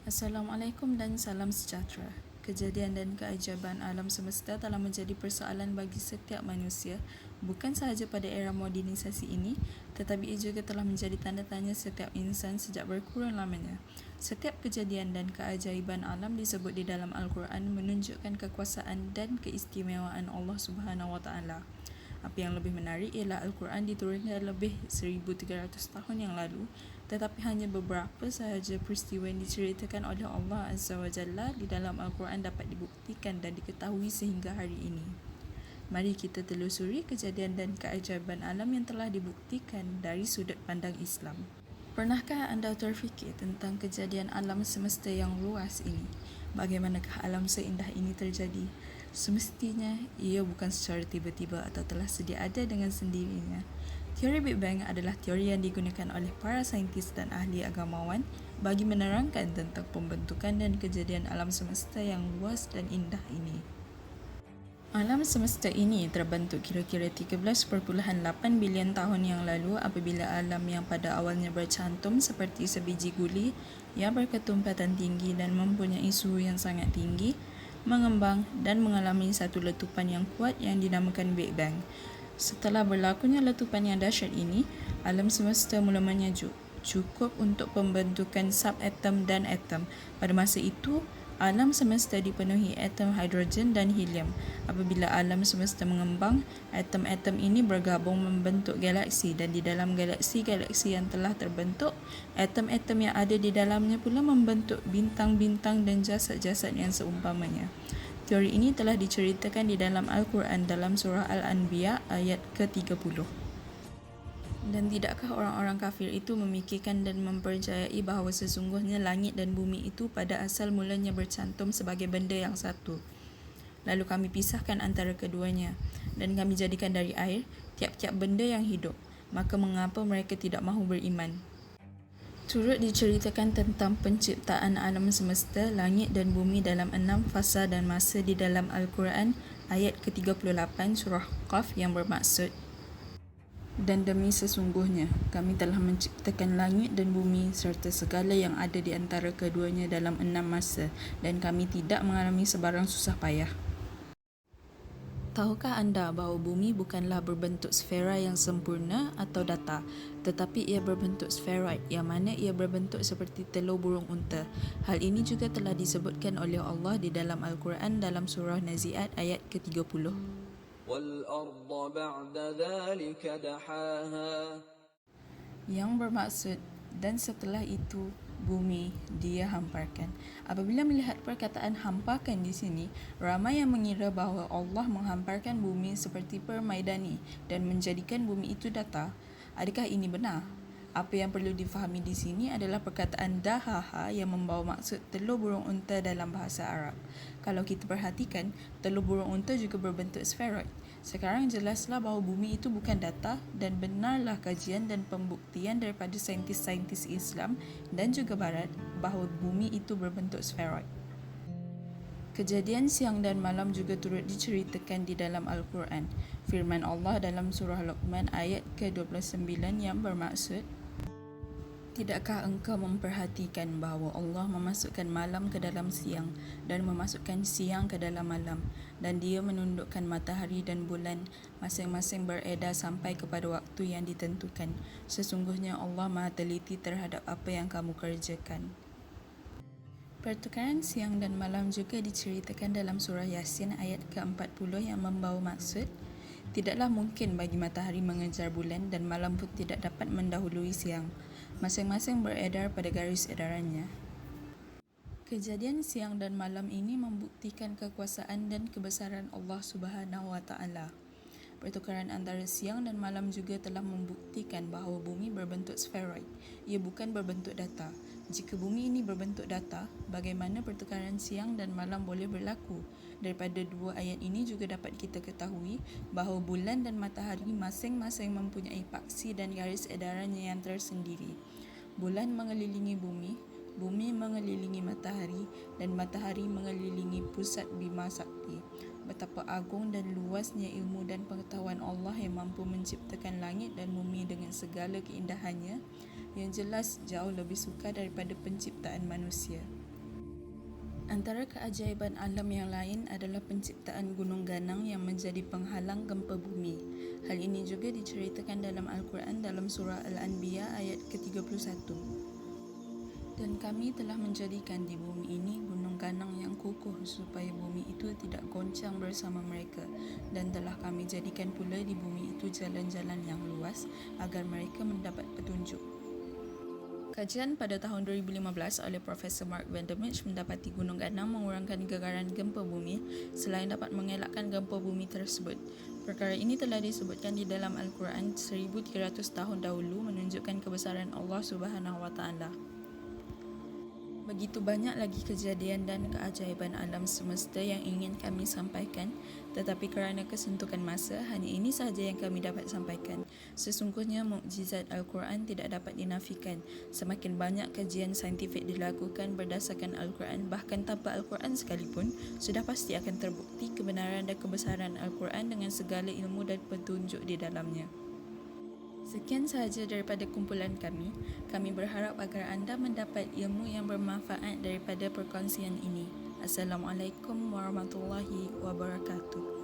Assalamualaikum dan salam sejahtera. Kejadian dan keajaiban alam semesta telah menjadi persoalan bagi setiap manusia, bukan sahaja pada era modernisasi ini, tetapi ia juga telah menjadi tanda tanya setiap insan sejak berkurun lamanya. Setiap kejadian dan keajaiban alam disebut di dalam Al-Quran menunjukkan kekuasaan dan keistimewaan Allah Subhanahu Wa Taala. Apa yang lebih menarik ialah Al-Quran diturunkan lebih 1300 tahun yang lalu, tetapi hanya beberapa sahaja peristiwa yang diceritakan oleh Allah Azza wa Jalla di dalam Al-Quran dapat dibuktikan dan diketahui sehingga hari ini. Mari kita telusuri kejadian dan keajaiban alam yang telah dibuktikan dari sudut pandang Islam. Pernahkah anda terfikir tentang kejadian alam semesta yang luas ini? Bagaimanakah alam seindah ini terjadi? Semestinya ia bukan secara tiba-tiba atau telah sedia ada dengan sendirinya. Teori Big Bang adalah teori yang digunakan oleh para saintis dan ahli agamawan bagi menerangkan tentang pembentukan dan kejadian alam semesta yang luas dan indah ini. Alam semesta ini terbentuk kira-kira 13.8 bilion tahun yang lalu apabila alam yang pada awalnya bercantum seperti sebiji guli yang berketumpatan tinggi dan mempunyai suhu yang sangat tinggi, mengembang dan mengalami satu letupan yang kuat yang dinamakan Big Bang. Setelah berlakunya letupan yang dahsyat ini, alam semesta mula menyejuk, cukup untuk pembentukan subatom dan atom. Pada masa itu, alam semesta dipenuhi atom hidrogen dan helium. Apabila alam semesta mengembang, atom-atom ini bergabung membentuk galaksi dan di dalam galaksi-galaksi yang telah terbentuk, atom-atom yang ada di dalamnya pula membentuk bintang-bintang dan jasad-jasad yang seumpamanya. Teori ini telah diceritakan di dalam Al-Quran dalam surah Al-Anbiya ayat ke-30. Dan tidakkah orang-orang kafir itu memikirkan dan mempercayai bahawa sesungguhnya langit dan bumi itu pada asal mulanya bercantum sebagai benda yang satu. Lalu kami pisahkan antara keduanya dan kami jadikan dari air tiap-tiap benda yang hidup. Maka mengapa mereka tidak mahu beriman? Turut diceritakan tentang penciptaan alam semesta, langit dan bumi dalam 6 fasa dan masa di dalam Al-Quran ayat ke-38 surah Qaf yang bermaksud, dan demi sesungguhnya, kami telah menciptakan langit dan bumi serta segala yang ada di antara keduanya dalam 6 masa dan kami tidak mengalami sebarang susah payah. Tahukah anda bahawa bumi bukanlah berbentuk sfera yang sempurna atau datar, tetapi ia berbentuk spheroid yang mana ia berbentuk seperti telur burung unta. Hal ini juga telah disebutkan oleh Allah di dalam Al-Quran dalam surah Nazi'at ayat ke-30. وَالْأَرْضَ بَعْدَ ذَلِكَ دَحَاهَا, yang bermaksud dan setelah itu bumi dia hamparkan. Apabila melihat perkataan hamparkan di sini, ramai yang mengira bahawa Allah menghamparkan bumi seperti permaidani dan menjadikan bumi itu datar. Adakah ini benar? Apa yang perlu difahami di sini adalah perkataan dahaha yang membawa maksud telur burung unta dalam bahasa Arab. Kalau kita perhatikan, telur burung unta juga berbentuk spheroid. Sekarang jelaslah bahawa bumi itu bukan datar dan benarlah kajian dan pembuktian daripada saintis-saintis Islam dan juga Barat bahawa bumi itu berbentuk spheroid. Kejadian siang dan malam juga turut diceritakan di dalam Al-Quran. Firman Allah dalam surah Luqman ayat ke-29 yang bermaksud, tidakkah engkau memperhatikan bahawa Allah memasukkan malam ke dalam siang dan memasukkan siang ke dalam malam dan dia menundukkan matahari dan bulan masing-masing beredar sampai kepada waktu yang ditentukan. Sesungguhnya Allah Maha teliti terhadap apa yang kamu kerjakan. Pertukaran siang dan malam juga diceritakan dalam surah Yasin ayat ke-40 yang membawa maksud, tidaklah mungkin bagi matahari mengejar bulan dan malam pun tidak dapat mendahului siang. Masing-masing beredar pada garis edarannya. Kejadian siang dan malam ini membuktikan kekuasaan dan kebesaran Allah Subhanahu Wa Taala. Pertukaran antara siang dan malam juga telah membuktikan bahawa bumi berbentuk spheroid. Ia bukan berbentuk datar. Jika bumi ini berbentuk datar, bagaimana pertukaran siang dan malam boleh berlaku? Daripada dua ayat ini juga dapat kita ketahui bahawa bulan dan matahari masing-masing mempunyai paksi dan garis edarannya yang tersendiri. Bulan mengelilingi bumi, bumi mengelilingi matahari dan matahari mengelilingi pusat Bima Sakti. Betapa agung dan luasnya ilmu dan pengetahuan Allah yang mampu menciptakan langit dan bumi dengan segala keindahannya, yang jelas jauh lebih sukar daripada penciptaan manusia. Antara keajaiban alam yang lain adalah penciptaan gunung ganang yang menjadi penghalang gempa bumi. Hal ini juga diceritakan dalam Al-Quran dalam surah Al-Anbiya ayat ke-31. Dan kami telah menjadikan di bumi ini gunung ganang yang kukuh supaya bumi itu tidak goncang bersama mereka, dan telah kami jadikan pula di bumi itu jalan-jalan yang luas agar mereka mendapat petunjuk. Kajian pada tahun 2015 oleh Profesor Mark Vandermeer mendapati gunung ganang mengurangkan gagaran gempa bumi selain dapat mengelakkan gempa bumi tersebut. Perkara ini telah disebutkan di dalam Al-Quran 1300 tahun dahulu, menunjukkan kebesaran Allah Subhanahu Wa Taala. Begitu banyak lagi kejadian dan keajaiban alam semesta yang ingin kami sampaikan, tetapi kerana kesentukan masa, hanya ini sahaja yang kami dapat sampaikan. Sesungguhnya mukjizat Al-Quran tidak dapat dinafikan. Semakin banyak kajian saintifik dilakukan berdasarkan Al-Quran, bahkan tanpa Al-Quran sekalipun, sudah pasti akan terbukti kebenaran dan kebesaran Al-Quran dengan segala ilmu dan petunjuk di dalamnya. Sekian sahaja daripada kumpulan kami. Kami berharap agar anda mendapat ilmu yang bermanfaat daripada perkongsian ini. Assalamualaikum warahmatullahi wabarakatuh.